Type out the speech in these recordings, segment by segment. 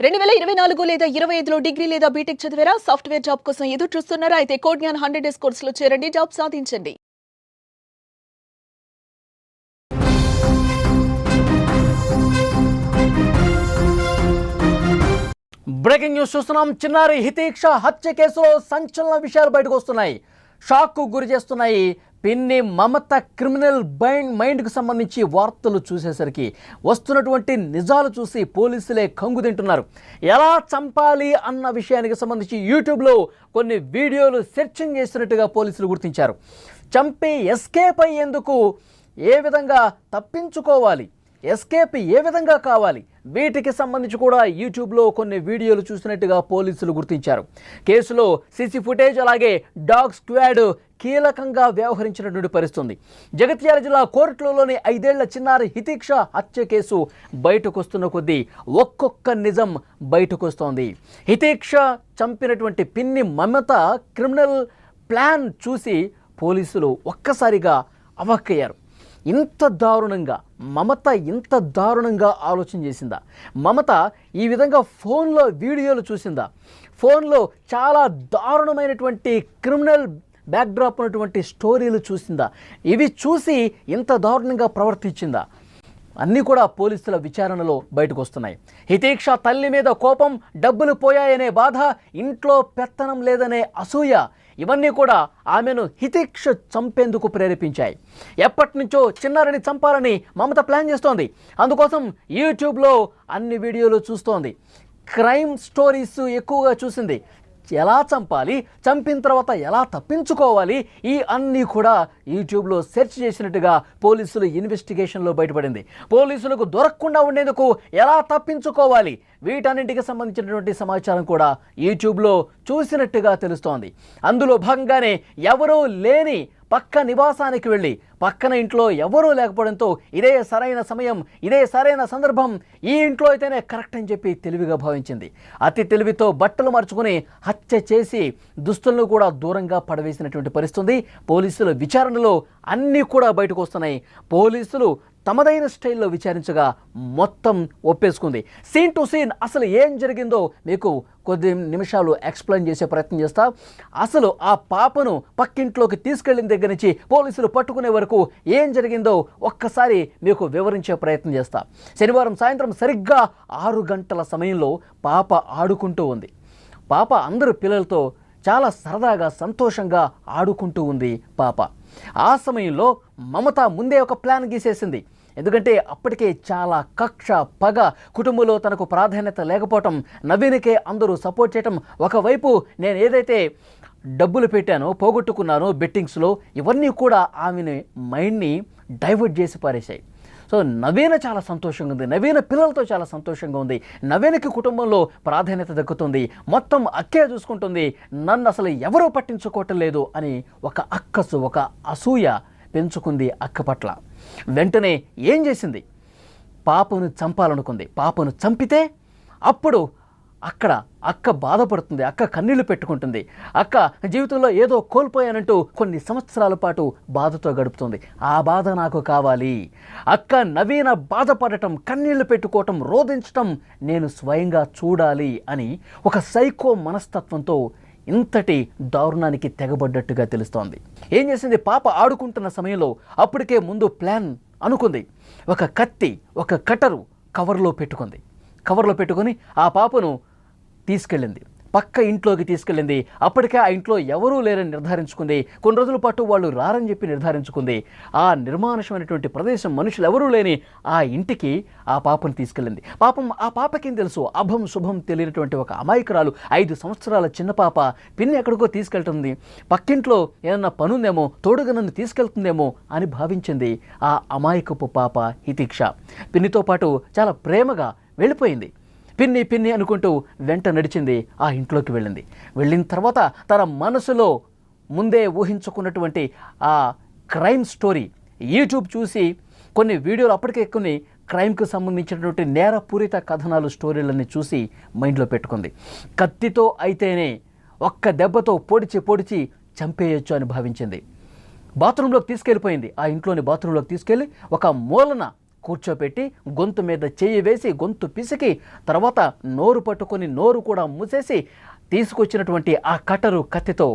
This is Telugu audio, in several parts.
2024 లేదా 25లో డిగ్రీ లేదా బీటెక్ చదివారా? సాఫ్ట్వేర్ జాబ్ కోసం ఎదురు చూస్తున్నారా? అయితే కోడ్ జ్ఞాన్ 100 డేస్ కోర్సులో చేరండి, జాబ్ సాధించండి. బ్రేకింగ్ న్యూస్ చూస్తున్నాం. చిన్నారి హితీక్ష హత్య కేసులో సంచలన విషయాలు బయటకు వస్తున్నాయి. షాక్కు గురి చేస్తున్నాయి. పిన్ని మమత క్రిమినల్ మైండ్కు సంబంధించి వార్తలు చూసేసరికి వస్తున్నటువంటి నిజాలు చూసి పోలీసులే కంగు తింటున్నారు. ఎలా చంపాలి అన్న విషయానికి సంబంధించి యూట్యూబ్లో కొన్ని వీడియోలు సెర్చింగ్ చేసినట్టుగా పోలీసులు గుర్తించారు. చంపి ఎస్కేప్ అయ్యేందుకు ఏ విధంగా తప్పించుకోవాలి, ఎస్కేప్ ఏ విధంగా కావాలి, వీటికి సంబంధించి కూడా యూట్యూబ్లో కొన్ని వీడియోలు చూసినట్టుగా పోలీసులు గుర్తించారు. కేసులో సీసీ ఫుటేజ్ అలాగే డాగ్ స్క్వాడ్ కీలకంగా వ్యవహరించినటువంటి పరిస్థితుంది. జగిత్యాల జిల్లా కోర్టులోని 5 ఏళ్ల చిన్నారి హితీక్ష హత్య కేసు బయటకు వస్తున్న కొద్దీ ఒక్కొక్క నిజం బయటకు వస్తోంది. హితీక్ష చంపినటువంటి పిన్ని మమత క్రిమినల్ ప్లాన్ చూసి పోలీసులు ఒక్కసారిగా అవాక్కయ్యారు. ఇంత దారుణంగా ఆలోచన చేసిందా? మమత ఈ విధంగా ఫోన్లో వీడియోలు చూసిందా? ఫోన్లో చాలా దారుణమైనటువంటి క్రిమినల్ బ్యాక్డ్రాప్ ఉన్నటువంటి స్టోరీలు చూసిందా? ఇవి చూసి ఇంత దారుణంగా ప్రవర్తించిందా? అన్నీ కూడా పోలీసుల విచారణలో బయటకు వస్తున్నాయి. హితీక్ష తల్లి మీద కోపం, డబ్బులు పోయాయనే బాధ, ఇంట్లో పెత్తనం లేదనే అసూయ, ఇవన్నీ కూడా ఆమెను హితీక్ష చంపేందుకు ప్రేరేపించాయి. ఎప్పటి నుంచో చిన్నారిని చంపాలని మమత ప్లాన్ చేస్తోంది. అందుకోసం యూట్యూబ్లో అన్ని వీడియోలు చూస్తోంది. క్రైమ్ స్టోరీస్ ఎక్కువగా చూసింది. ఎలా చంపాలి, చంపిన తర్వాత ఎలా తప్పించుకోవాలి, ఈ అన్నీ కూడా యూట్యూబ్లో సెర్చ్ చేసినట్టుగా పోలీసులు ఇన్వెస్టిగేషన్లో బయటపడింది. పోలీసులకు దొరకకుండా ఉండేందుకు ఎలా తప్పించుకోవాలి, వీటన్నింటికి సంబంధించినటువంటి సమాచారం కూడా యూట్యూబ్లో చూసినట్టుగా తెలుస్తోంది. అందులో భాగంగానే ఎవరూ లేని పక్క నివాసానికి వెళ్ళి పక్కన ఇంట్లో ఎవరూ లేకపోవడంతో ఇదే సరైన సమయం, ఇదే సరైన సందర్భం, ఈ ఇంట్లో అయితేనే కరెక్ట్ అని చెప్పి తెలివిగా భావించింది. అతి తెలివితో బట్టలు మార్చుకుని హత్య చేసి దుస్తులను కూడా దూరంగా పడవేసినటువంటి పరిస్థితి. పోలీసుల విచారణలో అన్నీ కూడా బయటకు వస్తున్నాయి. పోలీసులు తమదైన స్టైల్లో విచారించగా మొత్తం ఒప్పేసుకుంది. సీన్ టు సీన్ అసలు ఏం జరిగిందో మీకు కొద్ది నిమిషాలు ఎక్స్ప్లెయిన్ చేసే ప్రయత్నం చేస్తా. అసలు ఆ పాపను పక్కింట్లోకి తీసుకెళ్లిన దగ్గర నుంచి పోలీసులు పట్టుకునే వరకు ఏం జరిగిందో ఒక్కసారి మీకు వివరించే ప్రయత్నం చేస్తా. శనివారం సాయంత్రం సరిగ్గా 6 గంటల సమయంలో పాప ఆడుకుంటూ ఉంది. పాప అందరు పిల్లలతో చాలా సరదాగా సంతోషంగా ఆడుకుంటూ ఉంది పాప. ఆ సమయంలో మమత ముందే ఒక ప్లాన్ గీసేసింది. ఎందుకంటే అప్పటికే చాలా కక్ష, పగ, కుటుంబంలో తనకు ప్రాధాన్యత లేకపోవటం, నవీన్కే అందరూ సపోర్ట్ చేయటం, ఒకవైపు నేను ఏదైతే డబ్బులు పెట్టానో, పోగొట్టుకున్నానో బెట్టింగ్స్లో, ఇవన్నీ కూడా ఆమెని మైండ్ని డైవర్ట్ చేసి పారేశాయి. సో నవీన చాలా సంతోషంగా ఉంది, నవీన పిల్లలతో చాలా సంతోషంగా ఉంది, నవీనకి కుటుంబంలో ప్రాధాన్యత దక్కుతుంది, మొత్తం అక్కే చూసుకుంటుంది, నన్ను అసలు ఎవరూ పట్టించుకోవటం లేదు అని ఒక అక్కసు, ఒక అసూయ పెంచుకుంది అక్క పట్ల. వెంటనే ఏం చేసింది? పాపను చంపాలనుకుంది. పాపను చంపితే అప్పుడు అక్క బాధపడుతుంది, అక్క కన్నీళ్లు పెట్టుకుంటుంది. అక్క జీవితంలో ఏదో కోల్పోయానంటూ కొన్ని సంవత్సరాల పాటు బాధతో గడుపుతుంది. ఆ బాధ నాకు కావాలి. అక్క నవీన బాధపడటం, కన్నీళ్లు పెట్టుకోవటం, రోధించటం నేను స్వయంగా చూడాలి అని ఒక సైకో మనస్తత్వంతో ఇంతటి దారుణానికి తెగబడ్డట్టుగా తెలుస్తోంది. ఏం చేసింది? పాప ఆడుకుంటున్న సమయంలో అప్పటికే ముందు ప్లాన్ అనుకుంది. ఒక కత్తి, ఒక కట్టరు కవర్లో పెట్టుకొని ఆ పాపను తీసుకెళ్ళింది, పక్క ఇంట్లోకి తీసుకెళ్ళింది. అప్పటికే ఆ ఇంట్లో ఎవరూ లేరని నిర్ధారించుకుంది. కొన్ని రోజుల పాటు వాళ్ళు రారని చెప్పి నిర్ధారించుకుంది. ఆ నిర్మానుషమైనటువంటి ప్రదేశం, మనుషులు ఎవరూ లేని ఆ ఇంటికి ఆ పాపను తీసుకెళ్ళింది. పాపం ఆ పాపకేం తెలుసు? అభం శుభం తెలియనటువంటి ఒక అమాయకురాలు, 5 సంవత్సరాల చిన్న పాప. పిన్ని ఎక్కడికో తీసుకెళ్తుంది, పక్కింట్లో ఏదన్నా పనుందేమో, తోడుగా నన్ను తీసుకెళ్తుందేమో అని భావించింది ఆ అమాయకపు పాప హితీక్ష. పిన్నితో పాటు చాలా ప్రేమగా వెళ్ళిపోయింది. పిన్ని అనుకుంటూ వెంట నడిచింది, ఆ ఇంట్లోకి వెళ్ళిన తర్వాత తన మనసులో ముందే ఊహించుకున్నటువంటి ఆ క్రైమ్ స్టోరీ యూట్యూబ్ చూసి కొన్ని వీడియోలు, అప్పటికే కొన్ని క్రైమ్కి సంబంధించినటువంటి నేరపూరిత కథనాలు, స్టోరీలన్నీ చూసి మైండ్లో పెట్టుకుంది. కత్తితో అయితేనే ఒక్క దెబ్బతో పొడిచి చంపేయచ్చు అని భావించింది. బాత్రూంలోకి తీసుకెళ్ళిపోయింది. ఆ ఇంట్లోని బాత్రూంలోకి తీసుకెళ్ళి ఒక మూలన కూర్చోపెట్టి గొంతు మీద చెయ్యి వేసి గొంతు పిసికి తర్వాత నోరు పట్టుకొని నోరు కూడా మూసేసి తీసుకొచ్చినటువంటి ఆ కట్టరు కత్తితో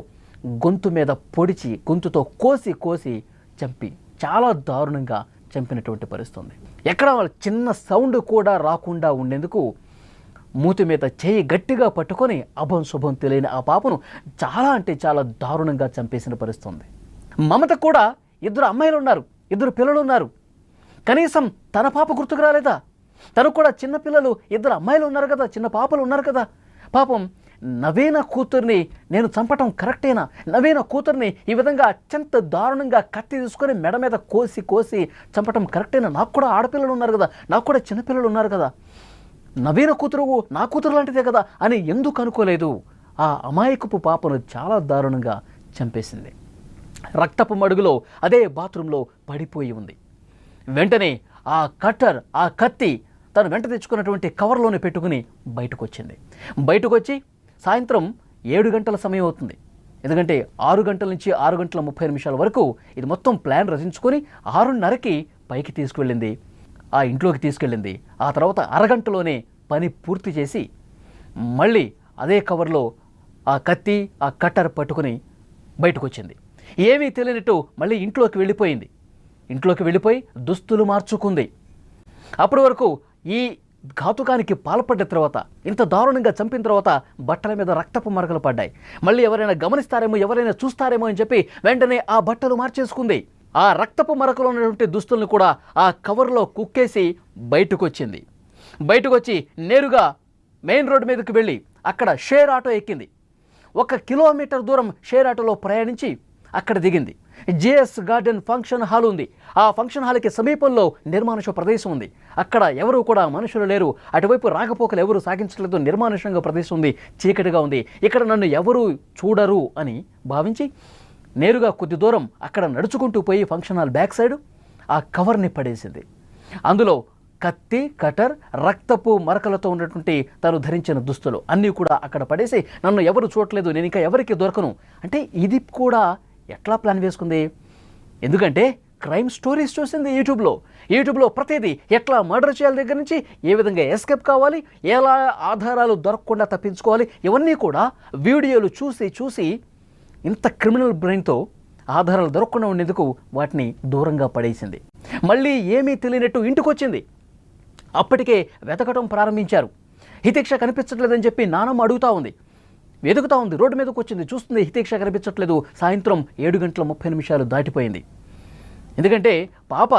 గొంతు మీద పొడిచి గొంతుతో కోసి కోసి చంపి చాలా దారుణంగా చంపినటువంటి పరిస్థితి ఉంది. ఎక్కడ చిన్న సౌండ్ కూడా రాకుండా ఉండేందుకు మూతి మీద చేయి గట్టిగా పట్టుకొని అభం శుభం తెలియని ఆ పాపను చాలా అంటే చాలా దారుణంగా చంపేసిన పరిస్థితి ఉంది. మమత కూడా 2 అమ్మాయిలు ఉన్నారు, 2 పిల్లలు ఉన్నారు. కనీసం తన పాప గుర్తుకు రాలేదా? తనకు కూడా చిన్న పిల్లలు 2 అమ్మాయిలు ఉన్నారు కదా, చిన్న పాపలు ఉన్నారు కదా. పాపం నవీన కూతుర్ని నేను చంపటం కరెక్టేనా? నవీన కూతుర్ని ఈ విధంగా అత్యంత దారుణంగా కత్తి తీసుకొని మెడ మీద కోసి కోసి చంపటం కరెక్టేనా? నాకు కూడా ఆడపిల్లలు ఉన్నారు కదా, నాకు కూడా చిన్నపిల్లలు ఉన్నారు కదా, నవీన కూతురు నా కూతురు లాంటిదే కదా అని ఎందుకు అనుకోలేదు? ఆ అమాయకపు పాపను చాలా దారుణంగా చంపేసింది. రక్తపు మడుగులో అదే బాత్రూంలో పడిపోయి ఉంది. వెంటనే ఆ కట్టర్, ఆ కత్తి తను వెంట తెచ్చుకున్నటువంటి కవర్లోనే పెట్టుకుని బయటకు వచ్చింది. బయటకు వచ్చి సాయంత్రం 7 గంటల సమయం అవుతుంది. ఎందుకంటే 6 గంటల నుంచి 6 గంటల 30 నిమిషాల వరకు ఇది మొత్తం ప్లాన్ రచించుకొని 6:30కి పైకి తీసుకువెళ్ళింది, ఆ ఇంట్లోకి తీసుకెళ్ళింది. ఆ తర్వాత అరగంటలోనే పని పూర్తి చేసి మళ్ళీ అదే కవర్లో ఆ కత్తి, ఆ కట్టర్ పట్టుకుని బయటకు వచ్చింది. ఏమీ తెలియనట్టు మళ్ళీ ఇంట్లోకి వెళ్ళిపోయింది. ఇంట్లోకి వెళ్ళిపోయి దుస్తులు మార్చుకుంది. అప్పటి వరకు ఈ ఘాతుకానికి పాల్పడ్డ తర్వాత, ఇంత దారుణంగా చంపిన తర్వాత బట్టల మీద రక్తపు మరకలు పడ్డాయి. మళ్ళీ ఎవరైనా గమనిస్తారేమో, ఎవరైనా చూస్తారేమో అని చెప్పి వెంటనే ఆ బట్టలు మార్చేసుకుంది. ఆ రక్తపు మరకలు ఉన్నటువంటి దుస్తులను కూడా ఆ కవర్లో కుక్కేసి బయటకు వచ్చింది. బయటకు వచ్చి నేరుగా మెయిన్ రోడ్డు మీదకి వెళ్ళి అక్కడ షేర్ ఆటో ఎక్కింది. 1 కిలోమీటర్ దూరం షేర్ ఆటోలో ప్రయాణించి అక్కడ దిగింది. జేఎస్ గార్డెన్ ఫంక్షన్ హాల్ ఉంది. ఆ ఫంక్షన్ హాల్కి సమీపంలో నిర్మానుష ప్రదేశం ఉంది. అక్కడ ఎవరు కూడా మనుషులు లేరు, అటువైపు రాకపోకలు ఎవరు సాగించలేదు, నిర్మానుషంగా ప్రదేశం ఉంది, చీకటిగా ఉంది, ఇక్కడ నన్ను ఎవరు చూడరు అని భావించి నేరుగా కొద్ది దూరం అక్కడ నడుచుకుంటూ పోయి ఫంక్షన్ హాల్ బ్యాక్ సైడ్ ఆ కవర్ని పడేసింది. అందులో కత్తి, కటర్, రక్తపు మరకలతో ఉన్నటువంటి తను ధరించిన దుస్తులు అన్నీ కూడా అక్కడ పడేసి నన్ను ఎవరు చూడలేదు, నేను ఇంకా ఎవరికి దొరకను అంటే ఇది కూడా ఎట్లా ప్లాన్ వేసుకుంది? ఎందుకంటే క్రైమ్ స్టోరీస్ చూసింది యూట్యూబ్లో ప్రతిదీ ఎట్లా మర్డర్ చేయాలి దగ్గర నుంచి ఏ విధంగా ఎస్కేప్ కావాలి, ఎలా ఆధారాలు దొరకకుండా తప్పించుకోవాలి, ఇవన్నీ కూడా వీడియోలు చూసి ఇంత క్రిమినల్ బ్రెయిన్తో ఆధారాలు దొరకకుండా ఉండేందుకు వాటిని దూరంగా పడేసింది. మళ్ళీ ఏమీ తెలియనట్టు ఇంటికి వచ్చింది. అప్పటికే వెతకటం ప్రారంభించారు. హితేక్ష కనిపించట్లేదని చెప్పి నానమ్మ అడుగుతూ ఉంది, వెతుకుతూ ఉంది. రోడ్డు మీదకి వచ్చింది, చూస్తుంది హితేక్ష కనిపించట్లేదు. సాయంత్రం 7 గంటల 30 నిమిషాలు దాటిపోయింది. ఎందుకంటే పాప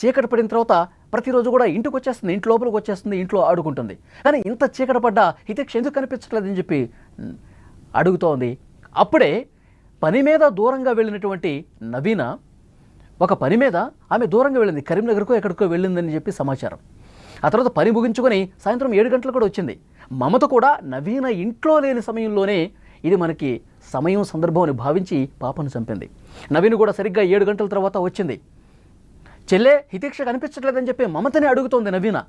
చీకటి పడిన తర్వాత ప్రతిరోజు కూడా ఇంటికి వచ్చేస్తుంది, ఇంటి లోపలికి వచ్చేస్తుంది, ఇంట్లో ఆడుకుంటుంది. కానీ ఇంత చీకటి పడ్డా హితేక్ష ఎందుకు కనిపించట్లేదని చెప్పి అడుగుతోంది. అప్పుడే పని మీద దూరంగా వెళ్ళినటువంటి నవీన ఒక పని మీద ఆమె దూరంగా వెళ్ళింది, కరీంనగర్కో ఎక్కడికో వెళ్ళిందని చెప్పి సమాచారం. ఆ తర్వాత పని ముగించుకొని సాయంత్రం 7 గంటలకు కూడా వచ్చింది. మమత కూడా నవీన ఇంట్లో లేని సమయంలోనే ఇది మనకి సమయం సందర్భం అని భావించి పాపను చంపింది. నవీన కూడా సరిగ్గా 7 గంటల తర్వాత వచ్చింది. చెల్లె హితేక్ష కనిపించట్లేదని చెప్పి మమతని అడుగుతోంది నవీన.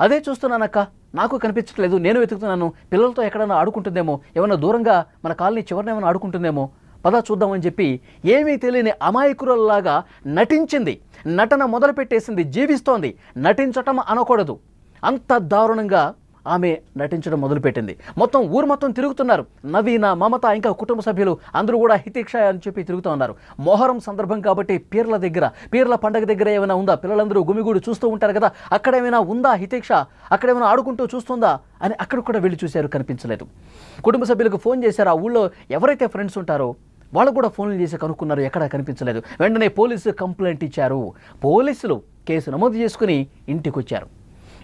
అదే చూస్తున్నానక్క, నాకు కనిపించట్లేదు, నేను వెతుకుతున్నాను, పిల్లలతో ఎక్కడైనా ఆడుకుంటుందేమో, ఏమైనా దూరంగా మన కాలనీ చివరిన ఏమైనా ఆడుకుంటుందేమో, పద చూద్దామని చెప్పి ఏమీ తెలియని అమాయకురాల్లాగా నటించింది. నటన మొదలుపెట్టేసింది, జీవిస్తోంది. నటించటం అనకూడదు, అంత దారుణంగా ఆమె నటించడం మొదలుపెట్టింది. మొత్తం ఊరు మొత్తం తిరుగుతున్నారు. నవీన, మమత, ఇంకా కుటుంబ సభ్యులు అందరూ కూడా హితేక్ష అని చెప్పి తిరుగుతూ ఉన్నారు. మొహరం సందర్భం కాబట్టి పీర్ల పండగ దగ్గర ఏమైనా ఉందా, పిల్లలందరూ గుమిగూడు చూస్తూ ఉంటారు కదా, అక్కడ ఏమైనా ఉందా హితేక్ష, అక్కడేమైనా ఆడుకుంటూ చూస్తుందా అని అక్కడ కూడా వెళ్ళి చూశారు, కనిపించలేదు. కుటుంబ సభ్యులకు ఫోన్ చేశారు. ఆ ఊళ్ళో ఎవరైతే ఫ్రెండ్స్ ఉంటారో వాళ్ళు కూడా ఫోన్లు చేసి కనుక్కున్నారు, ఎక్కడా కనిపించలేదు. వెంటనే పోలీసు కంప్లైంట్ ఇచ్చారు. పోలీసులు కేసు నమోదు చేసుకుని ఇంటికి వచ్చారు.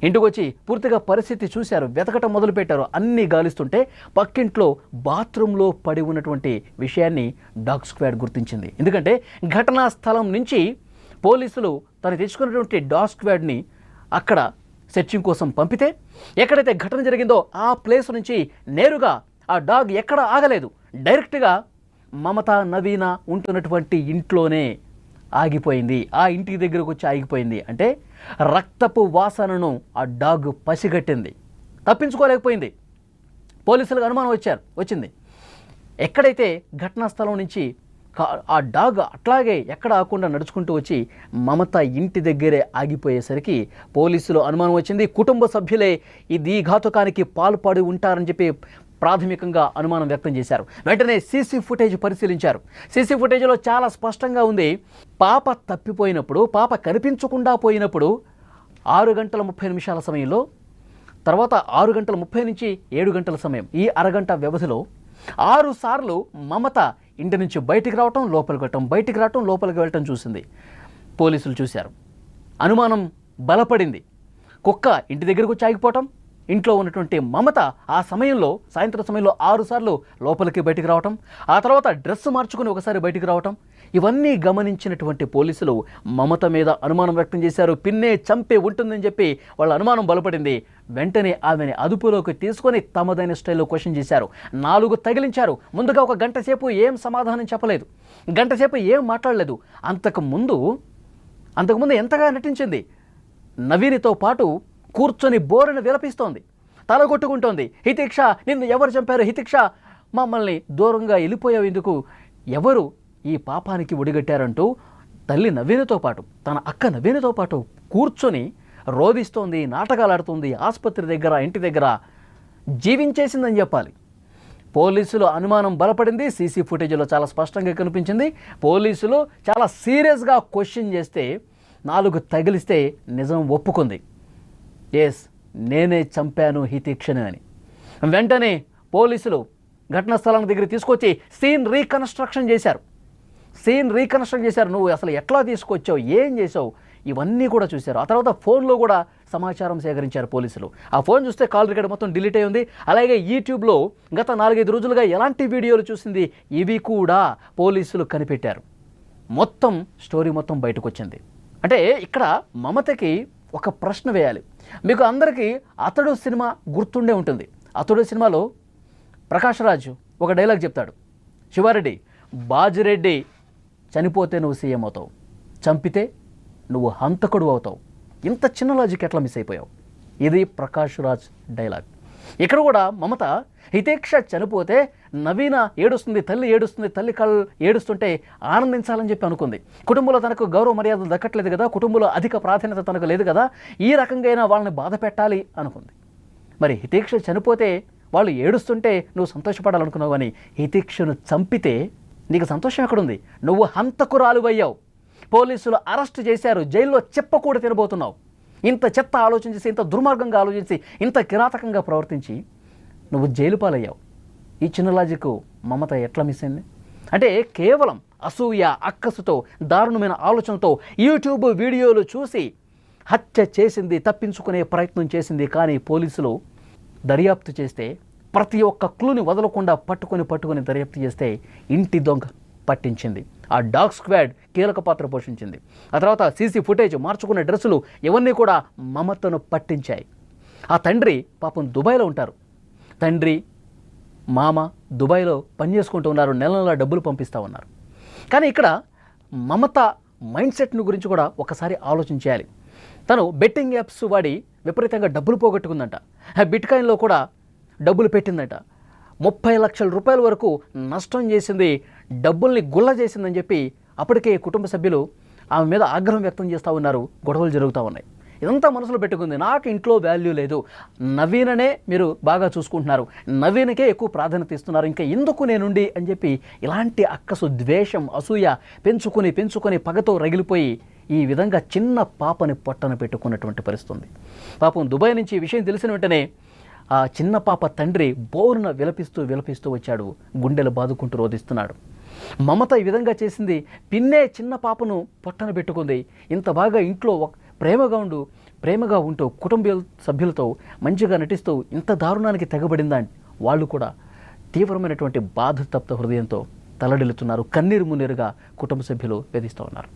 ఇంటికి వచ్చి పూర్తిగా పరిస్థితి చూశారు, వెతకటం మొదలుపెట్టారు. అన్నీ గాలిస్తుంటే పక్కింట్లో బాత్రూంలో పడి ఉన్నటువంటి విషయాన్ని డాగ్ స్క్వాడ్ గుర్తించింది. ఎందుకంటే ఘటనా స్థలం నుంచి పోలీసులు తను తెచ్చుకున్నటువంటి డాగ్ స్క్వాడ్ని అక్కడ సెర్చింగ్ కోసం పంపితే ఎక్కడైతే ఘటన జరిగిందో ఆ ప్లేస్ నుంచి నేరుగా ఆ డాగ్ ఎక్కడ ఆగలేదు, డైరెక్ట్గా మమత, నవీన ఉంటున్నటువంటి ఇంట్లోనే ఆగిపోయింది. ఆ ఇంటి దగ్గరకు వచ్చి ఆగిపోయింది. అంటే రక్తపు వాసనను ఆ డాగ్ పసిగట్టింది, తప్పించుకోలేకపోయింది. పోలీసులకు అనుమానం వచ్చింది. ఎక్కడైతే ఘటనా స్థలం నుంచి ఆ డాగ్ అట్లాగే ఎక్కడ ఆకుండా నడుచుకుంటూ వచ్చి మమత ఇంటి దగ్గరే ఆగిపోయేసరికి పోలీసులు అనుమానం వచ్చింది. కుటుంబ సభ్యులే ఈ ఘాతుకానికి పాల్పడి ఉంటారని చెప్పి ప్రాథమికంగా అనుమానం వ్యక్తం చేశారు. వెంటనే సీసీ ఫుటేజ్ పరిశీలించారు. సీసీ ఫుటేజ్లో చాలా స్పష్టంగా ఉంది, పాప తప్పిపోయినప్పుడు, పాప కనిపించకుండా పోయినప్పుడు 6 గంటల 30 నిమిషాల సమయంలో, తర్వాత 6 గంటల 30 నుంచి 7 గంటల సమయం, ఈ అరగంట వ్యవధిలో 6 సార్లు మమత ఇంటి నుంచి బయటికి రావటం, లోపలికి వెళ్ళటం, బయటికి రావటం, లోపలికి వెళ్ళటం చూసింది. పోలీసులు చూశారు. అనుమానం బలపడింది. కుక్క ఇంటి దగ్గరకు వచ్చి ఆగిపోవటం, ఇంట్లో ఉన్నటువంటి మమత ఆ సమయంలో, సాయంత్రం సమయంలో 6 సార్లు లోపలికి బయటికి రావటం, ఆ తర్వాత డ్రెస్ మార్చుకుని ఒకసారి బయటికి రావటం, ఇవన్నీ గమనించినటువంటి పోలీసులు మమత మీద అనుమానం వ్యక్తం చేశారు. పిన్నే చంపే ఉంటుందని చెప్పి వాళ్ళ అనుమానం బలపడింది. వెంటనే ఆమెని అదుపులోకి తీసుకొని తమదైన స్టైల్లో క్వశ్చన్ చేశారు. 4 తగిలించారు. ముందుగా ఒక గంట సేపు ఏం సమాధానం చెప్పలేదు, గంట సేపు ఏం మాట్లాడలేదు. అంతకుముందు ఎంతగా నటించింది. నవీనితో పాటు కూర్చొని బోరును విలపిస్తోంది, తలగొట్టుకుంటోంది. హితిక్ష, నిన్ను ఎవరు చంపారు? హితిక్ష, మమ్మల్ని దూరంగా వెళ్ళిపోయావు ఎందుకు? ఎవరు ఈ పాపానికి ఒడిగట్టారంటూ తల్లి నవీనతో పాటు, తన అక్క నవీనతో పాటు కూర్చొని రోధిస్తోంది, నాటకాలు ఆడుతుంది. ఆసుపత్రి దగ్గర, ఇంటి దగ్గర జీవించేసిందని చెప్పాలి. పోలీసులు అనుమానం బలపడింది. సీసీ ఫుటేజ్లో చాలా స్పష్టంగా కనిపించింది. పోలీసులు చాలా సీరియస్గా క్వశ్చన్ చేస్తే 4 తగిలిస్తే నిజం ఒప్పుకుంది. ఎస్, నేనే చంపాను హితిక్షను అని. వెంటనే పోలీసులు ఘటనా స్థలం దగ్గర తీసుకొచ్చి సీన్ రీకన్స్ట్రక్షన్ చేశారు. నువ్వు అసలు ఎట్లా తీసుకొచ్చావు, ఏం చేసావు, ఇవన్నీ కూడా చూశారు. ఆ తర్వాత ఫోన్లో కూడా సమాచారం సేకరించారు పోలీసులు. ఆ ఫోన్ చూస్తే కాల్ రికార్డ్ మొత్తం డిలీట్ అయి ఉంది. అలాగే యూట్యూబ్లో గత 4-5 రోజులుగా ఎలాంటి వీడియోలు చూసింది, ఇవి కూడా పోలీసులు కనిపెట్టారు. మొత్తం స్టోరీ మొత్తం బయటకు వచ్చింది. అంటే ఇక్కడ మమతకి ఒక ప్రశ్న వేయాలి. మీకు అందరికీ అతడు సినిమా గుర్తుండే ఉంటుంది. అతడు సినిమాలో ప్రకాష్ రాజ్ ఒక డైలాగ్ చెప్తాడు, శివారెడ్డి, బాజిరెడ్డి చనిపోతే నువ్వు సీఎం అవుతావు, చంపితే నువ్వు హంతకుడు అవుతావు. ఇంత చిన్న లాజిక్ ఎట్లా మిస్ అయిపోయావు? ఇది ప్రకాష్ రాజ్ డైలాగ్. ఇక్కడ కూడా మమత హితేక్ష చనిపోతే నవీన ఏడుస్తుంది, తల్లి ఏడుస్తుంది, తల్లి కళ్ళు ఏడుస్తుంటే ఆనందించాలని చెప్పి అనుకుంది. కుటుంబంలో తనకు గౌరవ మర్యాదలు దక్కట్లేదు కదా, కుటుంబంలో అధిక ప్రాధాన్యత తనకు లేదు కదా, ఈ రకంగా వాళ్ళని బాధ పెట్టాలి అనుకుంది. మరి హితేక్ష చనిపోతే వాళ్ళు ఏడుస్తుంటే నువ్వు సంతోషపడాలనుకున్నావు, అని హితేక్షను చంపితే నీకు సంతోషం ఎక్కడుంది? నువ్వు హంతకురాలువయ్యావు. పోలీసులు అరెస్ట్ చేశారు, జైల్లో చెప్పకూడదు తినబోతున్నావు. ఇంత చెత్త ఆలోచించి, ఇంత దుర్మార్గంగా ఆలోచించి, ఇంత కిరాతకంగా ప్రవర్తించి నువ్వు జైలు పాలయ్యావు. ఈ చిన్న లాజిక్ మమత ఎట్లా మిస్ అయింది? అంటే కేవలం అసూయ, అక్కసుతో, దారుణమైన ఆలోచనతో యూట్యూబ్ వీడియోలు చూసి హత్య చేసింది, తప్పించుకునే ప్రయత్నం చేసింది. కానీ పోలీసులు దర్యాప్తు చేస్తే ప్రతి ఒక్క క్లూని వదలకుండా పట్టుకొని దర్యాప్తు చేస్తే ఇంటి దొంగ పట్టించింది. ఆ డాగ్ స్క్వాడ్ కీలక పాత్ర పోషించింది. ఆ తర్వాత సీసీ ఫుటేజ్, మార్చుకున్న డ్రెస్సులు ఇవన్నీ కూడా మమతను పట్టించాయి. ఆ తండ్రి పాపం దుబాయ్లో ఉంటారు. తండ్రి, మామ దుబాయ్లో పనిచేసుకుంటూ ఉన్నారు, నెల డబ్బులు పంపిస్తూ ఉన్నారు. కానీ ఇక్కడ మమత మైండ్ సెట్ను గురించి కూడా ఒకసారి ఆలోచించాలి. తను బెట్టింగ్ యాప్స్ వాడి విపరీతంగా డబ్బులు పోగొట్టుకుందంట. బిట్కాయిన్లో కూడా డబ్బులు పెట్టిందంట. 30 లక్షల రూపాయల వరకు నష్టం చేసింది, డబ్బుల్ని గుల్ల చేసిందని చెప్పి అప్పటికే కుటుంబ సభ్యులు ఆమె మీద ఆగ్రహం వ్యక్తం చేస్తూ ఉన్నారు. గొడవలు జరుగుతూ ఉన్నాయి. ఇదంతా మనసులో పెట్టుకుంది. నాకు ఇంట్లో వాల్యూ లేదు, నవీననే మీరు బాగా చూసుకుంటున్నారు, నవీనకే ఎక్కువ ప్రాధాన్యత ఇస్తున్నారు, ఇంకా ఎందుకు నేనుండి అని చెప్పి ఇలాంటి అక్కసు, ద్వేషం, అసూయ పెంచుకొని పగతో రగిలిపోయి ఈ విధంగా చిన్న పాపని పొట్టన పెట్టుకున్నటువంటి పరిస్థితి. పాపం దుబాయ్ నుంచి ఈ విషయం తెలిసిన వెంటనే ఆ చిన్న పాప తండ్రి బోరున విలపిస్తూ వచ్చాడు, గుండెలు బాదుకుంటూ రోధిస్తున్నాడు. మమత ఈ విధంగా చేసింది, పిన్నే చిన్న పాపను పొట్టన పెట్టుకుంది, ఇంత బాగా ఇంట్లో ప్రేమగా ఉంటూ కుటుంబ సభ్యులతో మంచిగా నటిస్తూ ఇంత దారుణానికి తెగబడిందా? వాళ్ళు కూడా తీవ్రమైనటువంటి బాధ తప్త హృదయంతో తలడిల్లుతున్నారు. కన్నీరు మున్నీరుగా కుటుంబ సభ్యులు వేధిస్తూ ఉన్నారు.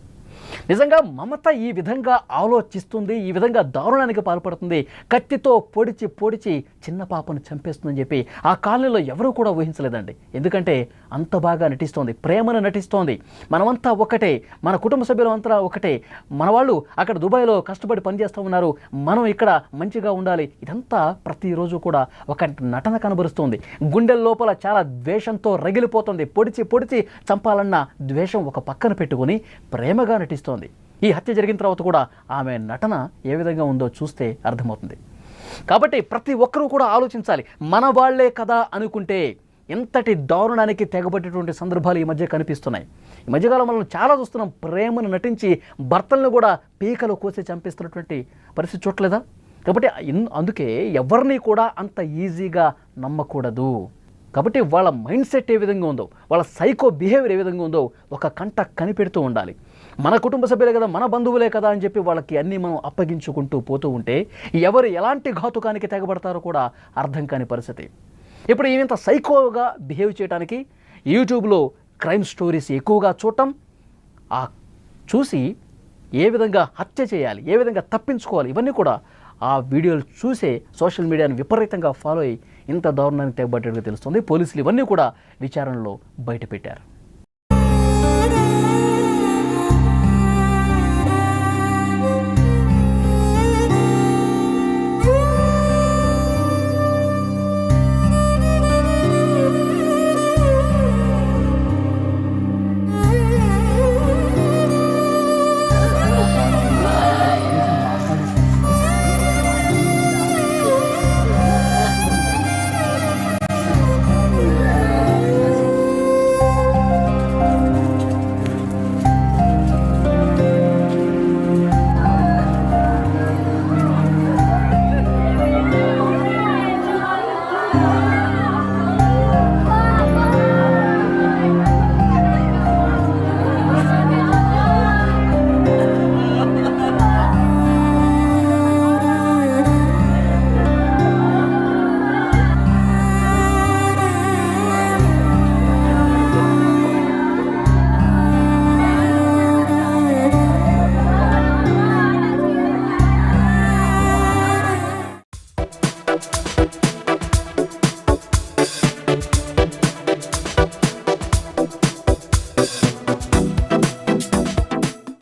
నిజంగా మమత ఈ విధంగా ఆలోచిస్తుంది, ఈ విధంగా దారుణానికి పాల్పడుతుంది, కత్తితో పొడిచి పొడిచి చిన్న పాపను చంపేస్తుందని చెప్పి ఆ కాలనీలో ఎవరూ కూడా ఊహించలేదండి. ఎందుకంటే అంత బాగా నటిస్తోంది, ప్రేమను నటిస్తోంది. మనమంతా ఒకటే, మన కుటుంబ సభ్యులంతా ఒకటే, మన వాళ్ళు అక్కడ దుబాయ్లో కష్టపడి పనిచేస్తూ ఉన్నారు, మనం ఇక్కడ మంచిగా ఉండాలి. ఇదంతా ప్రతిరోజు కూడా ఒక నటన కనబరుస్తుంది. గుండెల లోపల చాలా ద్వేషంతో రగిలిపోతుంది. పొడిచి పొడిచి చంపాలన్న ద్వేషం ఒక పక్కన పెట్టుకుని ప్రేమగా నటిస్తోంది. ఈ హత్య జరిగిన తర్వాత కూడా ఆమె నటన ఏ విధంగా ఉందో చూస్తే అర్థమవుతుంది. కాబట్టి ప్రతి ఒక్కరూ కూడా ఆలోచించాలి. మన వాళ్లే కదా అనుకుంటే ఎంతటి దారుణానికి తెగబట్టేటువంటి సందర్భాలు ఈ మధ్య కనిపిస్తున్నాయి. ఈ మధ్యకాలం మనం చాలా చూస్తున్నాం. ప్రేమను నటించి భర్తలను కూడా పీకలు కోసి చంపిస్తున్నటువంటి పరిస్థితి చూడలేదా? కాబట్టి అందుకే ఎవరిని కూడా అంత ఈజీగా నమ్మకూడదు. కాబట్టి వాళ్ళ మైండ్ సెట్ ఏ విధంగా ఉందో, వాళ్ళ సైకో బిహేవియర్ ఏ విధంగా ఉందో ఒక కంట కనిపెడుతూ ఉండాలి. మన కుటుంబ సభ్యులే కదా, మన బంధువులే కదా అని చెప్పి వాళ్ళకి అన్నీ మనం అప్పగించుకుంటూ పోతూ ఉంటే ఎవరు ఎలాంటి ఘాతుకానికి తెగబడతారో కూడా అర్థం కాని పరిస్థితి. ఇప్పుడు ఈయంత సైకోగా బిహేవ్ చేయడానికి యూట్యూబ్లో క్రైమ్ స్టోరీస్ ఎక్కువగా చూడటం, చూసి ఏ విధంగా హత్య చేయాలి, ఏ విధంగా తప్పించుకోవాలి, ఇవన్నీ కూడా ఆ వీడియోలు చూసే సోషల్ మీడియాను విపరీతంగా ఫాలో అయ్యి ఇంత దారుణానికి తెగబట్టేట్టుగా తెలుస్తుంది. పోలీసులు ఇవన్నీ కూడా విచారణలో బయటపెట్టారు.